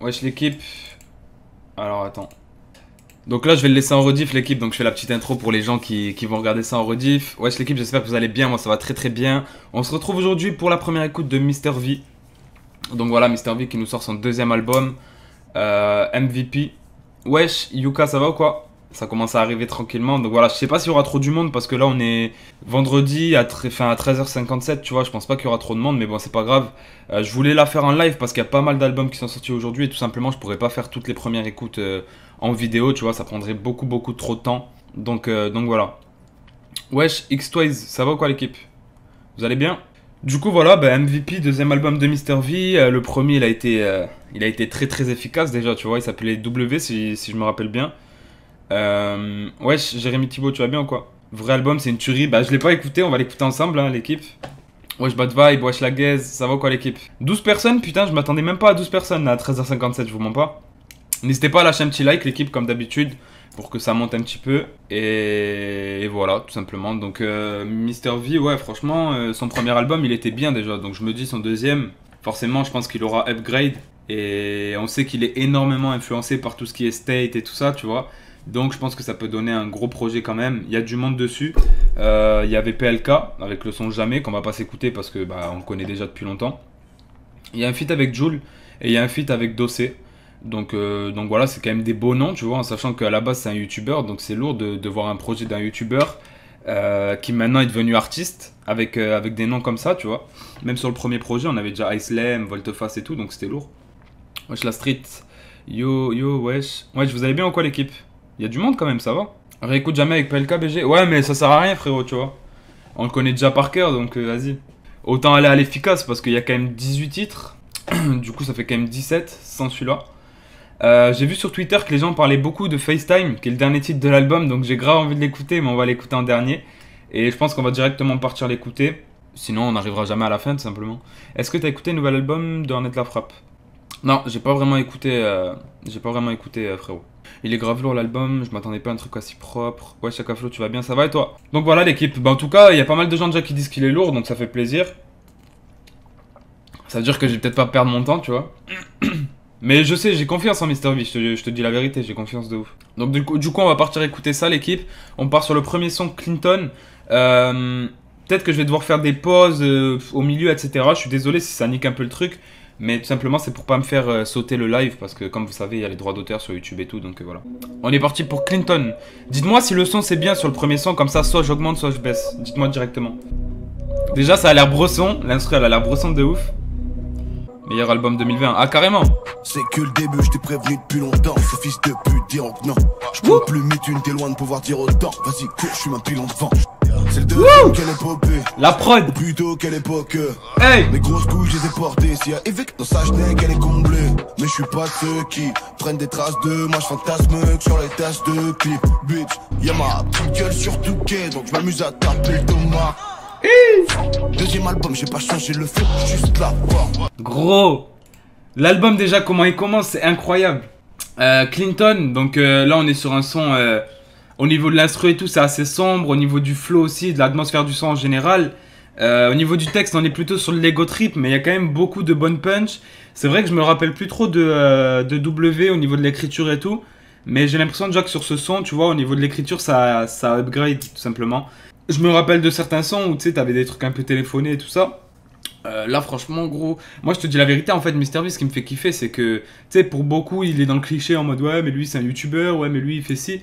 Wesh l'équipe. Alors attends. Donc là je vais le laisser en rediff l'équipe. Donc je fais la petite intro pour les gens qui vont regarder ça en rediff. Wesh l'équipe, j'espère que vous allez bien. Moi ça va très très bien. On se retrouve aujourd'hui pour la première écoute de Mr V. Donc voilà, Mr V qui nous sort son deuxième album, MVP. Wesh Yuka, ça va ou quoi? Ça commence à arriver tranquillement. Donc voilà, je sais pas s'il y aura trop du monde parce que là on est vendredi à 13h57, tu vois. Je pense pas qu'il y aura trop de monde, mais bon, c'est pas grave. Je voulais la faire en live parce qu'il y a pas mal d'albums qui sont sortis aujourd'hui et tout simplement je pourrais pas faire toutes les premières écoutes en vidéo, tu vois. Ça prendrait beaucoup trop de temps. Donc voilà. Wesh, X-Twice, ça va ou quoi l'équipe? Vous allez bien? Du coup voilà, bah, MVP, deuxième album de Mr V. Le premier il a été très efficace déjà, tu vois. Il s'appelait W si je me rappelle bien. Wesh, Jérémy Thibault, tu vas bien ou quoi? Vrai album, c'est une tuerie. Bah, je l'ai pas écouté, on va l'écouter ensemble, hein, l'équipe. Wesh, Bad Vibe, wesh, la gaze, ça va ou quoi, l'équipe? 12 personnes, putain, je m'attendais même pas à 12 personnes à 13h57, je vous mens pas. N'hésitez pas à lâcher un petit like, l'équipe, comme d'habitude, pour que ça monte un petit peu. Et voilà, tout simplement. Donc, Mr V, ouais, franchement, son premier album, il était bien déjà. Donc, je me dis, son deuxième, forcément, je pense qu'il aura upgrade. Et on sait qu'il est énormément influencé par tout ce qui est state et tout ça, tu vois. Donc je pense que ça peut donner un gros projet quand même. Il y a du monde dessus. Il y avait PLK avec le son Jamais qu'on va pas s'écouter parce que bah, on le connaît déjà depuis longtemps. Il y a un feat avec Jul et il y a un feat avec Dossé. Donc voilà, c'est quand même des beaux noms, tu vois, en sachant qu'à la base c'est un youtubeur. Donc c'est lourd de voir un projet d'un youtubeur qui maintenant est devenu artiste avec des noms comme ça, tu vois. Même sur le premier projet, on avait déjà Icelem, Volteface et tout, donc c'était lourd. Wesh la street. Yo, wesh. Wesh, vous allez bien ou quoi l'équipe? Il y a du monde quand même, ça va. Réécoute Jamais avec PLK BG. Ouais, mais ça sert à rien, frérot, tu vois. On le connaît déjà par cœur, donc vas-y. Autant aller à l'efficace, parce qu'il y a quand même 18 titres. Du coup, ça fait quand même 17 sans celui-là. J'ai vu sur Twitter que les gens parlaient beaucoup de FaceTime, qui est le dernier titre de l'album, donc j'ai grave envie de l'écouter, mais on va l'écouter en dernier. Et je pense qu'on va directement partir l'écouter. Sinon, on n'arrivera jamais à la fin, tout simplement. Est-ce que t'as écouté le nouvel album de Ornette La Frappe? Non, j'ai pas vraiment écouté, frérot. Il est grave lourd l'album, je m'attendais pas à un truc aussi propre. Ouais, Chaka Flo, tu vas bien, ça va et toi? Donc voilà l'équipe, bah en tout cas, il y a pas mal de gens déjà qui disent qu'il est lourd, donc ça fait plaisir. Ça veut dire que je vais peut-être pas perdre mon temps, tu vois. Mais je sais, j'ai confiance en Mr V, je te dis la vérité, j'ai confiance de ouf. Donc du coup, on va partir écouter ça l'équipe. On part sur le premier son Clinton. Peut-être que je vais devoir faire des pauses au milieu, etc. Je suis désolé si ça nique un peu le truc. Mais tout simplement c'est pour pas me faire sauter le live parce que comme vous savez il y a les droits d'auteur sur YouTube et tout donc voilà. On est parti pour Clinton. Dites-moi si le son c'est bien sur le premier son, comme ça soit j'augmente soit je baisse. Dites-moi directement. Déjà ça a l'air bresson, l'instru elle a l'air bresson de ouf. Meilleur album 2020. Ah carrément. C'est que le début, je t'ai prévenu depuis longtemps. Ce fils de pute diront que non. Je peux plus m'étuner, t'es loin de pouvoir dire autant. Vas-y cours, je suis ma pilon devant. C'est le deuxième, quelle épopée. La prod. Ou plutôt quelle époque. Hey. Mes grosses couilles, je les ai portées. S'il y a Evic dans sa genègue, elle est comblée. Mais je suis pas de ceux qui prennent des traces de moi. Je fantasme que sur les tasses de clip. Bitch, y'a ma petite gueule sur tout quai. Donc je m'amuse à taper le Thomas. Deuxième album, j'ai pas changé le flow, juste la forme. Gros. L'album déjà comment il commence, c'est incroyable. Clinton, donc là on est sur un son... Au niveau de l'instru et tout, c'est assez sombre. Au niveau du flow aussi, de l'atmosphère du son en général. Au niveau du texte, on est plutôt sur le Lego Trip, mais il y a quand même beaucoup de bonnes punch. C'est vrai que je me rappelle plus trop de W au niveau de l'écriture et tout. Mais j'ai l'impression déjà que sur ce son, tu vois, au niveau de l'écriture, ça upgrade tout simplement. Je me rappelle de certains sons où tu sais, t'avais des trucs un peu téléphonés et tout ça. Là franchement gros, moi je te dis la vérité en fait Mr V ce qui me fait kiffer c'est que tu sais pour beaucoup il est dans le cliché en mode ouais mais lui c'est un youtubeur, ouais mais lui il fait ci.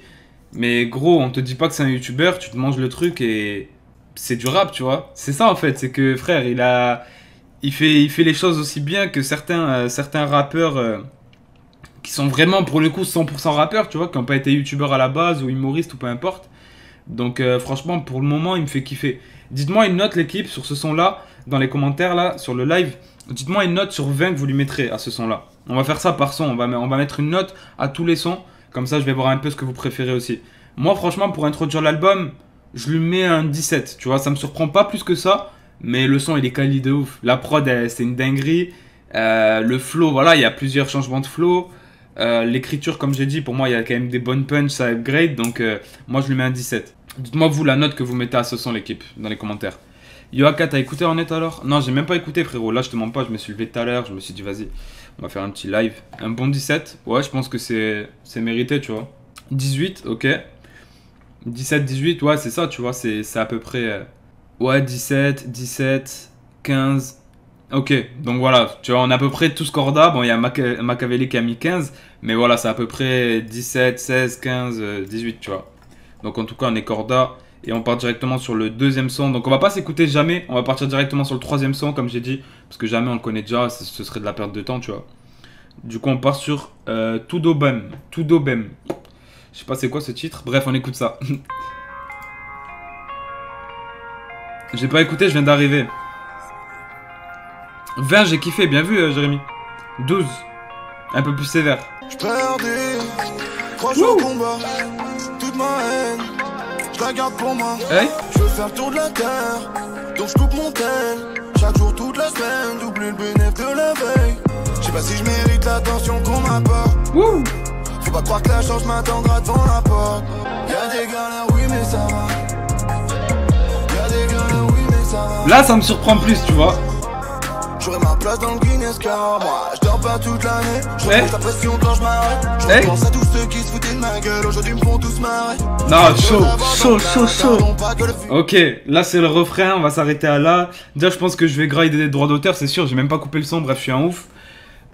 Mais gros, on te dit pas que c'est un youtubeur, tu te manges le truc et c'est du rap, tu vois. C'est ça en fait, c'est que frère, il fait les choses aussi bien que certains rappeurs qui sont vraiment pour le coup 100% rappeurs, tu vois, qui n'ont pas été youtubeurs à la base ou humoristes ou peu importe. Donc franchement, pour le moment, il me fait kiffer. Dites-moi une note l'équipe sur ce son-là, dans les commentaires là, sur le live. Dites-moi une note sur 20 que vous lui mettrez à ce son-là. On va faire ça par son, on va mettre une note à tous les sons. Comme ça, je vais voir un peu ce que vous préférez aussi. Moi, franchement, pour introduire l'album, je lui mets un 17. Tu vois, ça me surprend pas plus que ça. Mais le son, il est quali de ouf. La prod, c'est une dinguerie. Le flow, voilà, il y a plusieurs changements de flow. L'écriture, comme j'ai dit, pour moi, il y a quand même des bonnes punches, ça upgrade. Donc, moi, je lui mets un 17. Dites-moi, vous, la note que vous mettez à ce son, l'équipe, dans les commentaires. Yoaka, t'as écouté Ornette alors? Non, j'ai même pas écouté, frérot. Là, je te mens pas, je me suis levé tout à l'heure. Je me suis dit, vas-y, On va faire un petit live. Un bon 17. Ouais, je pense que c'est mérité, tu vois. 18, ok. 17, 18, ouais, c'est ça, tu vois. C'est à peu près... Ouais, 17, 17, 15... Ok, donc voilà, tu vois, on a à peu près tous corda. Bon, il y a Machiavelli qui a mis 15, mais voilà, c'est à peu près 17, 16, 15, 18, tu vois. Donc en tout cas, on est corda et on part directement sur le deuxième son. Donc on va pas s'écouter jamais, on va partir directement sur le troisième son, comme j'ai dit, parce que jamais on le connaît déjà, ce serait de la perte de temps, tu vois. Du coup, on part sur Tudo Bem. Tudo Bem. Je sais pas c'est quoi ce titre, bref, on écoute ça. J'ai pas écouté, je viens d'arriver. 20, j'ai kiffé, bien vu, Jérémy. 12, un peu plus sévère. Je perdais, croche au combat, toute ma haine, je la garde pour moi. Hey. Je veux faire le tour de la terre, donc je coupe mon tel. Chaque jour, toute la semaine, doubler le bénéfice de la veille. Je sais pas si je mérite l'attention qu'on m'apporte. Wouh. Faut pas croire que la chance m'attendra devant la porte. Y'a des galères, oui, mais ça va. Y'a des galères, oui, mais ça va. Là, ça me surprend plus, tu vois. J'aurai ma place dans le Guinness car moi je dors pas toute l'année. Je remonte la pression quand je m'arrête. Je pense à tous ceux qui se foutaient de ma gueule. Aujourd'hui me font tous marrer. Non, chaud. Ok, là c'est le refrain, on va s'arrêter à là. Déjà je pense que je vais grinder des droits d'auteur, c'est sûr, j'ai même pas coupé le son, bref je suis un ouf.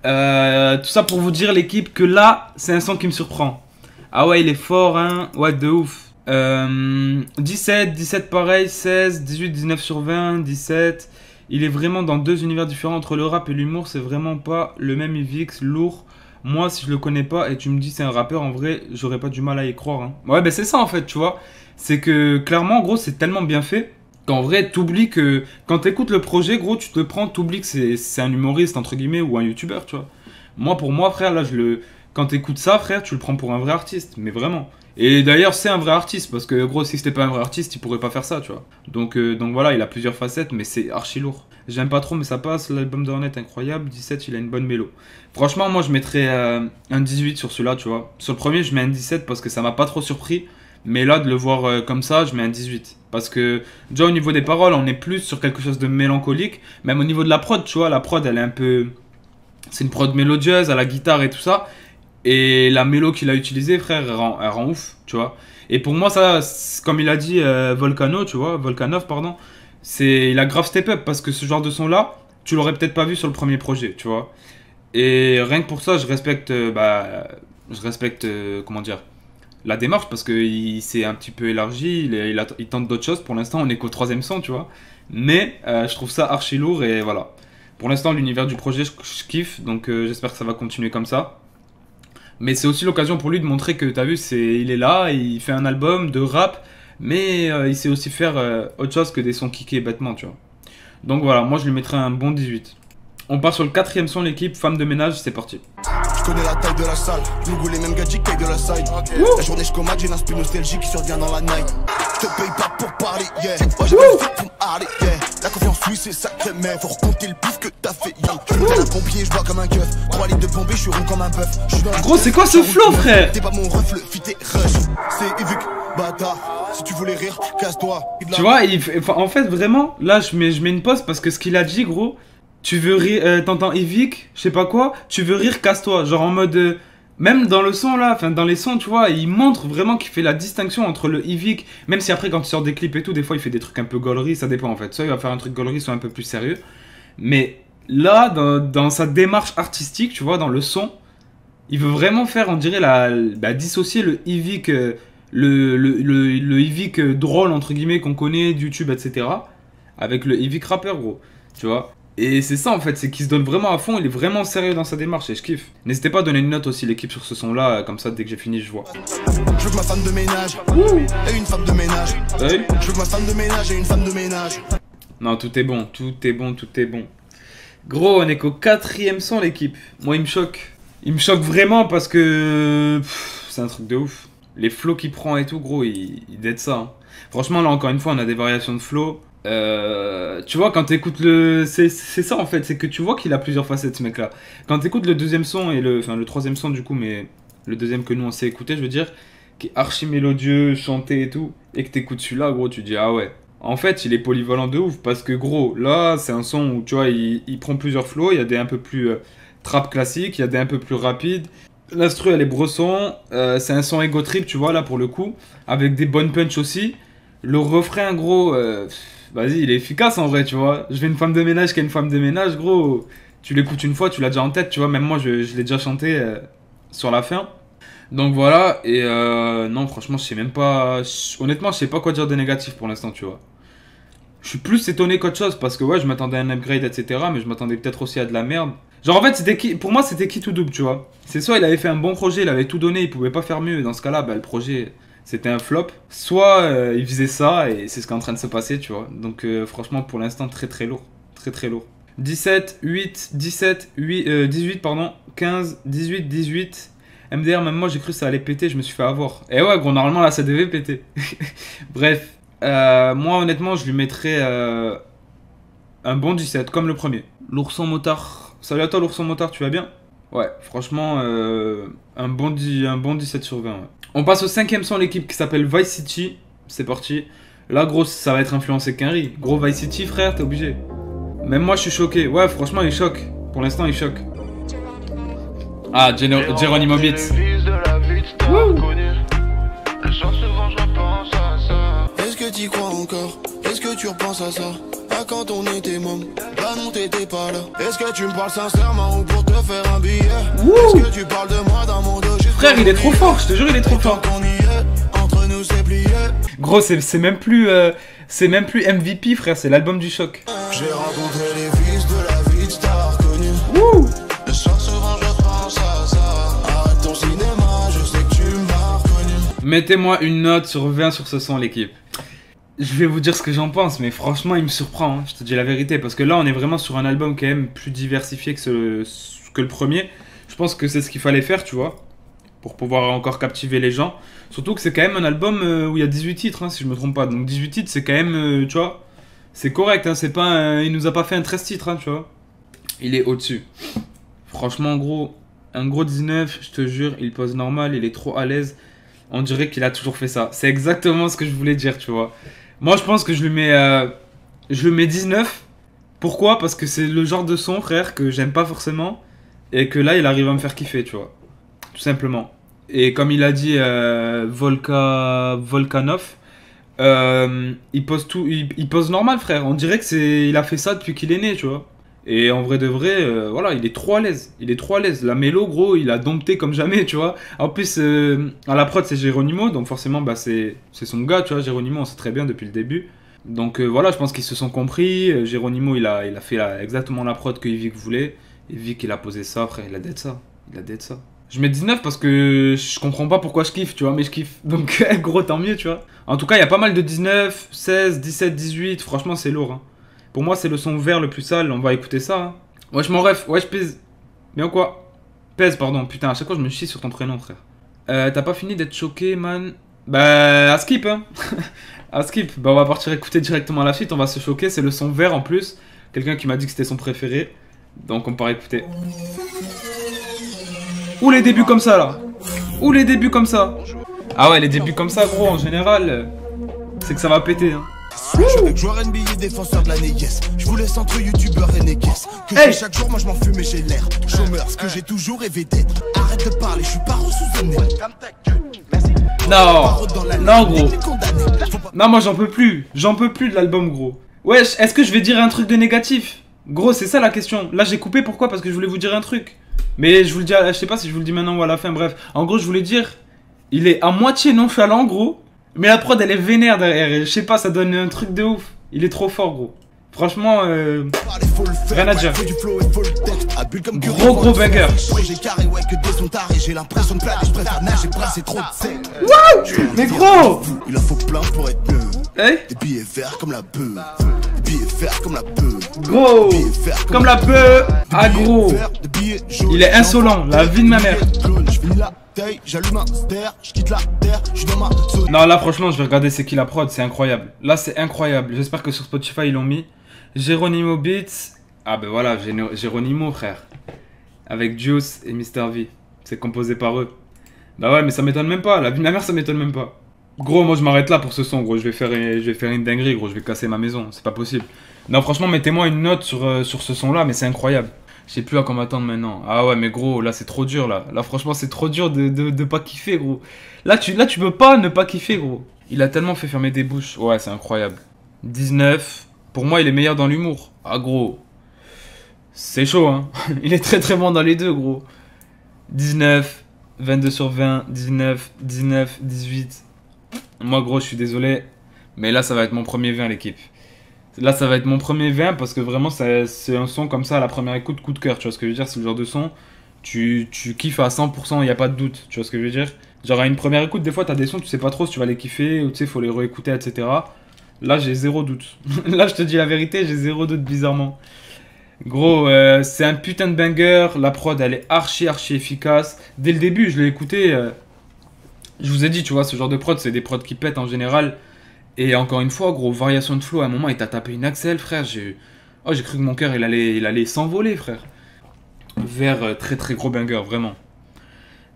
Tout ça pour vous dire l'équipe que là c'est un son qui me surprend. Ah ouais il est fort hein, ouais de ouf. 17, 17 pareil, 16, 18, 19 sur 20, 17... Il est vraiment dans deux univers différents entre le rap et l'humour, c'est vraiment pas le même IVX, lourd. Moi, si je le connais pas et tu me dis c'est un rappeur, en vrai, j'aurais pas du mal à y croire. Hein. Ouais, ben c'est ça en fait, tu vois. C'est que clairement, gros, c'est tellement bien fait qu'en vrai, t'oublies que quand t'écoutes le projet, gros, tu te prends, t'oublies que c'est un humoriste, entre guillemets, ou un youtubeur, tu vois. Moi, pour moi, frère, là, quand t'écoutes ça, frère, tu le prends pour un vrai artiste, mais vraiment. Et d'ailleurs, c'est un vrai artiste, parce que gros, si c'était pas un vrai artiste, il pourrait pas faire ça, tu vois. Donc voilà, il a plusieurs facettes, mais c'est archi lourd. J'aime pas trop, mais ça passe. L'album d'Hornet, incroyable. 17, il a une bonne mélo. Franchement, moi, je mettrais un 18 sur celui-là, tu vois. Sur le premier, je mets un 17 parce que ça m'a pas trop surpris. Mais là, de le voir comme ça, je mets un 18. Parce que, déjà, au niveau des paroles, on est plus sur quelque chose de mélancolique. Même au niveau de la prod, tu vois, la prod, elle est un peu... C'est une prod mélodieuse, à la guitare et tout ça. Et la mélo qu'il a utilisée, frère, elle rend ouf, tu vois. Et pour moi, ça, comme il a dit Volkanov, pardon, il a grave step up parce que ce genre de son-là, tu l'aurais peut-être pas vu sur le premier projet, tu vois. Et rien que pour ça, je respecte, comment dire, la démarche parce qu'il s'est un petit peu élargi, il tente d'autres choses. Pour l'instant, on est qu'au troisième son, tu vois. Mais je trouve ça archi lourd et voilà. Pour l'instant, l'univers du projet, je kiffe, donc j'espère que ça va continuer comme ça. Mais c'est aussi l'occasion pour lui de montrer que, t'as vu, il est là, il fait un album de rap, mais il sait aussi faire autre chose que des sons kickés bêtement, tu vois. Donc voilà, moi je lui mettrais un bon 18. On part sur le quatrième son, l'équipe, Femme de ménage, c'est parti. Je connais la taille de la salle, je nous goûte les mêmes gadgets de la side. La journée je commande, j'ai l'inspire nostalgie qui survient dans la night. Je te paye pas pour parler, yeah. Moi j'ai pas le fait pour m'arrêter, yeah. La confiance, oui, c'est sacré, mais faut recompter le bif que t'as fait, yeah. Je me un pompier, je bois comme un keuf. 3 litres de bombée, je suis rond comme un bœuf. Gros, c'est quoi ce flow, frère? T'es pas mon refle, fit et rush. C'est Evic, bâtard. Si tu voulais rire, casse-toi. Tu vois, en fait, vraiment, là, je mets une pause parce que ce qu'il a dit, gros, tu veux rire, t'entends Evic, je sais pas quoi, tu veux rire, casse-toi. Genre en mode. Même dans le son là, enfin dans les sons, tu vois, il montre vraiment qu'il fait la distinction entre le Evic, même si après quand il sort des clips et tout, des fois il fait des trucs un peu gaulerie, ça dépend en fait. Soit il va faire un truc gaulerie, soit un peu plus sérieux. Mais là, dans sa démarche artistique, tu vois, dans le son, il veut vraiment faire, on dirait, dissocier le Evic, le Evic drôle entre guillemets qu'on connaît de YouTube, etc. avec le Evic rappeur, gros, tu vois. Et c'est ça en fait, c'est qu'il se donne vraiment à fond, il est vraiment sérieux dans sa démarche et je kiffe. N'hésitez pas à donner une note aussi l'équipe sur ce son là, comme ça dès que j'ai fini je vois. Je veux que ma femme de ménage et une femme de ménage. Hey. Je veux que ma femme de ménage et une femme de ménage. Non, tout est bon, tout est bon, tout est bon. Gros, on est qu'au quatrième son l'équipe. Moi il me choque. Il me choque vraiment parce que... c'est un truc de ouf. Les flows qu'il prend et tout, gros, il dead ça. Hein. Franchement là encore une fois on a des variations de flow. Tu vois, quand t'écoutes c'est ça en fait, c'est que tu vois qu'il a plusieurs facettes ce mec là. Quand t'écoutes le deuxième son et le troisième son du coup, mais le deuxième que nous on sait écouter, je veux dire, qui est archi mélodieux, chanté et tout, et que t'écoutes celui-là, gros, tu dis ah ouais. En fait, il est polyvalent de ouf parce que gros, là c'est un son où tu vois, il prend plusieurs flows, il y a des un peu plus trap classique, il y a des un peu plus rapides. L'instru, elle est bresson. C'est un son ego trip, tu vois, là, pour le coup. Avec des bonnes punch aussi. Le refrain, gros, vas-y, il est efficace en vrai, tu vois. Je vais une femme de ménage qui a une femme de ménage, gros. Tu l'écoutes une fois, tu l'as déjà en tête, tu vois. Même moi, je l'ai déjà chanté sur la fin. Donc voilà, et non, franchement, je sais même pas. Honnêtement, je sais pas quoi dire de négatif pour l'instant, tu vois. Je suis plus étonné qu'autre chose parce que ouais, je m'attendais à un upgrade, etc. Mais je m'attendais peut-être aussi à de la merde. Genre en fait, pour moi, c'était qui tout double, tu vois. C'est soit il avait fait un bon projet, il avait tout donné, il pouvait pas faire mieux. Et dans ce cas-là, bah, le projet, c'était un flop. Soit il faisait ça et c'est ce qui est en train de se passer, tu vois. Donc franchement, pour l'instant, très très lourd. Très très lourd. 17, 8, 17, 8, 18, pardon, 15, 18, 18. MDR, même moi, j'ai cru que ça allait péter, je me suis fait avoir. Et ouais, gros, normalement, là, ça devait péter. Bref. Moi honnêtement je lui mettrais un bon 17 comme le premier. L'ourson motard. Salut à toi l'ourson motard, tu vas bien? Ouais, franchement un bon 17 sur 20. Ouais. On passe au cinquième son, l'équipe qui s'appelle Vice City. C'est parti. Là gros ça va être influencé Quinry. Gros Vice City frère, t'es obligé. Même moi je suis choqué. Ouais franchement il choque. Pour l'instant il choque. Ah Geronimo Beats. Est-ce que t'y crois encore? Est-ce que tu repenses à ça? À quand on était môme? Bah non t'étais pas là. Est-ce que tu me parles sincèrement ou pour te faire un billet? Est-ce que tu parles de moi dans mon dos? Frère il est trop fort, je te jure il est trop fort. Entre nous c'est plié. Gros c'est même plus MVP frère, c'est l'album du choc. J'ai rencontré les fils de la vie, tu t'as reconnu. Le soir souvent je pense à ça. Arrête ton cinéma, je sais que tu m'as reconnu. Mettez-moi une note sur 20 sur ce son l'équipe. Je vais vous dire ce que j'en pense, mais franchement il me surprend, hein, je te dis la vérité. Parce que là on est vraiment sur un album quand même plus diversifié que le premier. Je pense que c'est ce qu'il fallait faire, tu vois, pour pouvoir encore captiver les gens. Surtout que c'est quand même un album où il y a 18 titres, hein, si je me trompe pas. Donc 18 titres c'est quand même, tu vois, c'est correct, hein, c'est pas il nous a pas fait un 13 titres, hein, tu vois. Il est au-dessus. Franchement gros, un gros 19, je te jure, il pose normal, il est trop à l'aise. On dirait qu'il a toujours fait ça. C'est exactement ce que je voulais dire, tu vois. Moi, je pense que je lui mets 19. Pourquoi? Parce que c'est le genre de son, frère, que j'aime pas forcément. Et que là, il arrive à me faire kiffer, tu vois. Tout simplement. Et comme il a dit Volkanov, il pose normal, frère. On dirait que il a fait ça depuis qu'il est né, tu vois. Et en vrai de vrai, voilà, il est trop à l'aise. Il est trop à l'aise. La mélo, gros, il a dompté comme jamais, tu vois. En plus, à la prod, c'est Geronimo. Donc forcément, bah, c'est son gars, tu vois. Geronimo, on sait très bien depuis le début. Donc voilà, je pense qu'ils se sont compris. Geronimo, il a fait exactement la prod que Yvick voulait. Yvick, il a posé ça, frère. Il a dead ça. Il a dead ça. Je mets 19 parce que je comprends pas pourquoi je kiffe, tu vois. Mais je kiffe. Donc gros, tant mieux, tu vois. En tout cas, il y a pas mal de 19, 16, 17, 18. Franchement, c'est lourd, hein. Pour moi, c'est le son vert le plus sale. On va écouter ça. Hein. Wesh, mon ref. Wesh, pèse. Bien quoi? Pèse, pardon. Putain, à chaque fois, je me chie sur ton prénom, frère. T'as pas fini d'être choqué, man? Bah, à skip, hein. À skip. Bah, on va partir écouter directement la suite. On va se choquer. C'est le son vert en plus. Quelqu'un qui m'a dit que c'était son préféré. Donc, on part écouter. Ouh, les débuts comme ça, là. Ouh, les débuts comme ça. Ah ouais, les débuts comme ça, gros, en général, c'est que ça va péter, hein. Je veux joueur NBA défenseur de l'année, yes. Je vous laisse entre youtubeurs et négues. Que hey. Chaque jour, moi je m'en fume et j'ai l'air chômeur, ce que j'ai toujours rêvé d'être. Arrête de parler, je suis pas ressousonné. Non, non gros. Non, moi j'en peux plus. J'en peux plus de l'album, gros. Wesh, est-ce que je vais dire un truc de négatif? Gros, c'est ça la question. Là j'ai coupé, pourquoi? Parce que je voulais vous dire un truc. Mais je vous le dis, je sais pas si je vous le dis maintenant ou à la fin, bref. En gros, je voulais dire, il est à moitié nonchalant, gros. Mais la prod elle est vénère derrière, je sais pas, ça donne un truc de ouf. Il est trop fort, gros. Franchement, rien à dire. Gros banger. Wouh. Mais gros. Il en faut plein pour être bleu. Hey. Des billets verts comme la beuh. Billets verts comme la beuh. Gros. Comme la beuh. Ah gros. Il est insolent, la vie de ma mère. Non là franchement je vais regarder c'est qui la prod, c'est incroyable. Là c'est incroyable, j'espère que sur Spotify ils l'ont mis. Geronimo Beats. Ah ben voilà, Geronimo frère. Avec Juice et Mr V. C'est composé par eux. Bah ouais mais ça m'étonne même pas, la vie de ma mère ça m'étonne même pas. Gros moi je m'arrête là pour ce son gros, je vais faire une dinguerie gros, je vais casser ma maison, c'est pas possible. Non franchement mettez-moi une note sur ce son là mais c'est incroyable. Je sais plus à quoi m'attendre maintenant. Ah ouais, mais gros, là, c'est trop dur, là. Là, franchement, c'est trop dur de pas kiffer, gros. Là, tu peux pas ne pas kiffer, gros. Il a tellement fait fermer des bouches. Ouais, c'est incroyable. 19. Pour moi, il est meilleur dans l'humour. Ah, gros. C'est chaud, hein. Il est très très bon dans les deux, gros. 19. 22 sur 20. 19. 19. 18. Moi, gros, je suis désolé. Mais là, ça va être mon premier 20, l'équipe. Là, ça va être mon premier 20 parce que vraiment, c'est un son comme ça à la première écoute, coup de cœur. Tu vois ce que je veux dire? C'est le genre de son, tu kiffes à 100%, il n'y a pas de doute. Tu vois ce que je veux dire? Genre, à une première écoute, des fois, t'as des sons, tu sais pas trop si tu vas les kiffer ou tu sais, faut les réécouter, etc. Là, j'ai zéro doute. Là, je te dis la vérité, j'ai zéro doute, bizarrement. Gros, c'est un putain de banger. La prod, elle est archi efficace. Dès le début, je l'ai écouté. Je vous ai dit, tu vois, ce genre de prod, c'est des prods qui pètent en général. Et encore une fois, gros, variation de flow, à un moment, il t'a tapé une axelle, frère. J'ai cru que mon cœur, il allait s'envoler, frère. Vers très très gros banger, vraiment.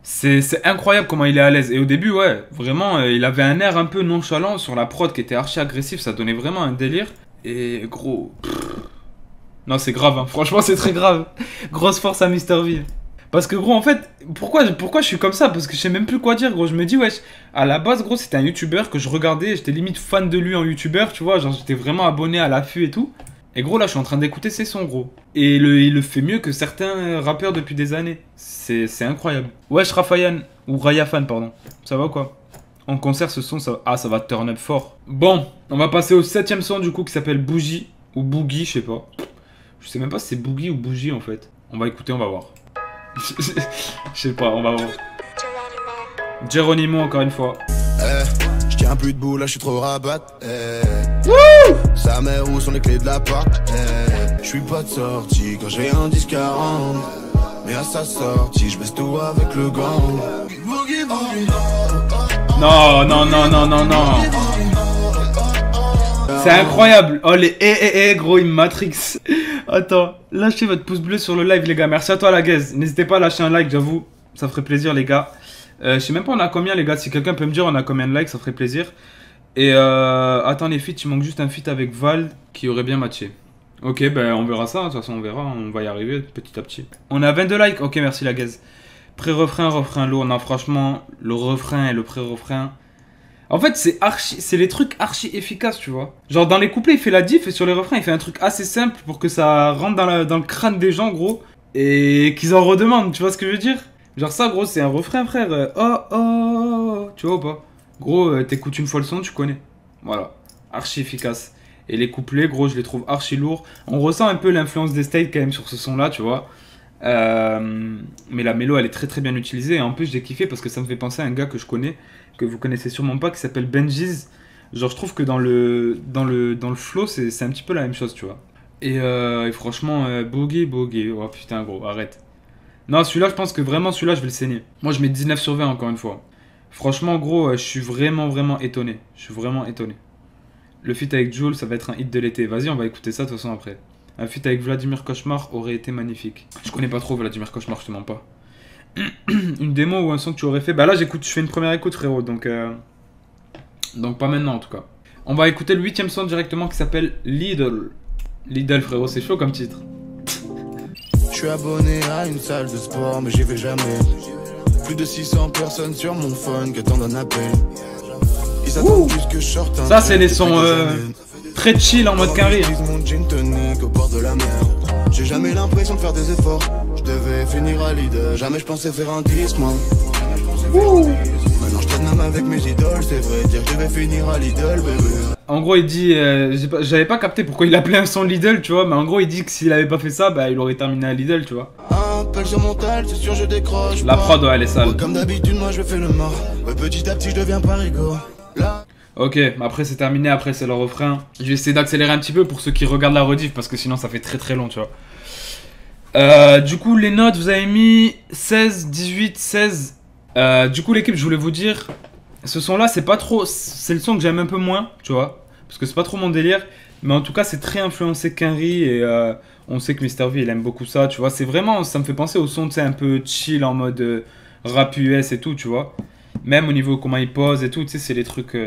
C'est incroyable comment il est à l'aise. Et au début, ouais, vraiment, il avait un air un peu nonchalant sur la prod qui était archi agressif. Ça donnait vraiment un délire. Et gros... Non, c'est grave, hein. Franchement, c'est très grave. Grosse force à Mr V. Parce que gros, en fait, pourquoi je suis comme ça? Parce que je sais même plus quoi dire, gros. Je me dis, wesh, à la base, gros, c'était un youtubeur que je regardais. J'étais limite fan de lui en youtubeur, tu vois. Genre, j'étais vraiment abonné à l'affût et tout. Et gros, là, je suis en train d'écouter ses sons, gros. Et il le fait mieux que certains rappeurs depuis des années. C'est incroyable. Wesh, Rafayan, ou Rayafan, pardon. Ça va ou quoi? En concert, ce son, ça va turn up fort. Bon, on va passer au 7ème son, du coup, qui s'appelle Bougie. Ou Boogie, je sais pas. Je sais même pas si c'est Boogie ou Bougie, en fait. On va écouter, on va voir. Je sais pas, on va voir. Geronimo, encore une fois. Je tiens plus debout, là je suis trop rabat. Sa mère, où sont les clés de l'appart? Je suis pas de sortie quand j'ai un 10-40. Mais à sa sortie, je baisse tout avec le gang. Non, non, non, non, non, non. C'est incroyable. Oh les gros, il me matrix. Attends, lâchez votre pouce bleu sur le live, les gars. Merci à toi, la gaze. N'hésitez pas à lâcher un like, j'avoue. Ça ferait plaisir, les gars. Je sais même pas on a combien, les gars. Si quelqu'un peut me dire on a combien de likes, ça ferait plaisir. Et attends, les feats, il manque juste un feat avec Val qui aurait bien matché. Ok, ben on verra ça. De toute façon, on verra. On va y arriver petit à petit. On a 22 likes. Ok, merci, la gaze. Pré-refrain, refrain lourd. Non, franchement, le refrain et le pré-refrain. En fait, c'est les trucs archi efficaces, tu vois. Genre, dans les couplets, il fait la diff et sur les refrains, il fait un truc assez simple pour que ça rentre dans le crâne des gens, gros. Et qu'ils en redemandent, tu vois ce que je veux dire? Genre, ça, gros, c'est un refrain, frère. Oh, oh, tu vois ou pas? Gros, t'écoutes une fois le son, tu connais. Voilà. Archi efficace. Et les couplets, gros, je les trouve archi lourds. On ressent un peu l'influence des States quand même sur ce son-là, tu vois. Mais la mélo, elle est très très bien utilisée. Et en plus, j'ai kiffé parce que ça me fait penser à un gars que je connais, que vous connaissez sûrement pas, qui s'appelle Benjiz. Genre, je trouve que dans le flow, c'est un petit peu la même chose, tu vois. Et franchement, Boogie. Oh putain, gros, arrête. Non, celui-là, je pense que vraiment, celui-là, je vais le saigner. Moi, je mets 19 sur 20, encore une fois. Franchement, gros, je suis vraiment étonné. Je suis vraiment étonné. Le feat avec Jul, ça va être un hit de l'été. Vas-y, on va écouter ça de toute façon après. Un feat avec Vladimir Cauchemar aurait été magnifique. Je connais pas trop Vladimir Cauchemar, je te mens pas. Une démo ou un son que tu aurais fait? Bah là, je fais une première écoute, frérot. Donc pas maintenant, en tout cas. On va écouter le 8ème son directement qui s'appelle Lidl. Lidl, frérot, c'est chaud comme titre. Je suis abonné à une salle de sport, mais j'y vais jamais. Plus de 600 personnes sur mon phone qui attendent un appel. Ils attendent plus que je sorte un ça, c'est les sons très chill en mode carré. Mon gin tonic au bord de la mer. J'ai jamais l'impression de faire des efforts. Je devais finir à Lidl. Jamais je pensais faire un disque, moi. Maintenant je traîne même avec mes idoles. C'est vrai dire que je devais finir à Lidl, bébé. En gros, il dit, j'avais pas capté pourquoi il appelait un son Lidl, tu vois, mais en gros, il dit que s'il avait pas fait ça, bah, il aurait terminé à Lidl, tu vois. Appel sur mon tel, c'est sûr, je décroche. La prod, ouais, elle est sale. Comme d'habitude, moi, je fais le mort. Ouais, petit à petit, je deviens parigo. Là. Ok, après c'est terminé, après c'est le refrain. Je vais essayer d'accélérer un petit peu pour ceux qui regardent la rediff, parce que sinon ça fait très très long, tu vois. Du coup, les notes, vous avez mis 16, 18, 16. Du coup, l'équipe, je voulais vous dire, ce son-là, c'est pas trop... C'est le son que j'aime un peu moins, tu vois. Parce que c'est pas trop mon délire. Mais en tout cas, c'est très influencé Quinry. Et on sait que Mr V, il aime beaucoup ça, tu vois. C'est vraiment... Ça me fait penser au son, tu sais, un peu chill en mode rap US et tout, tu vois. Même au niveau comment il pose et tout, tu sais, c'est les trucs...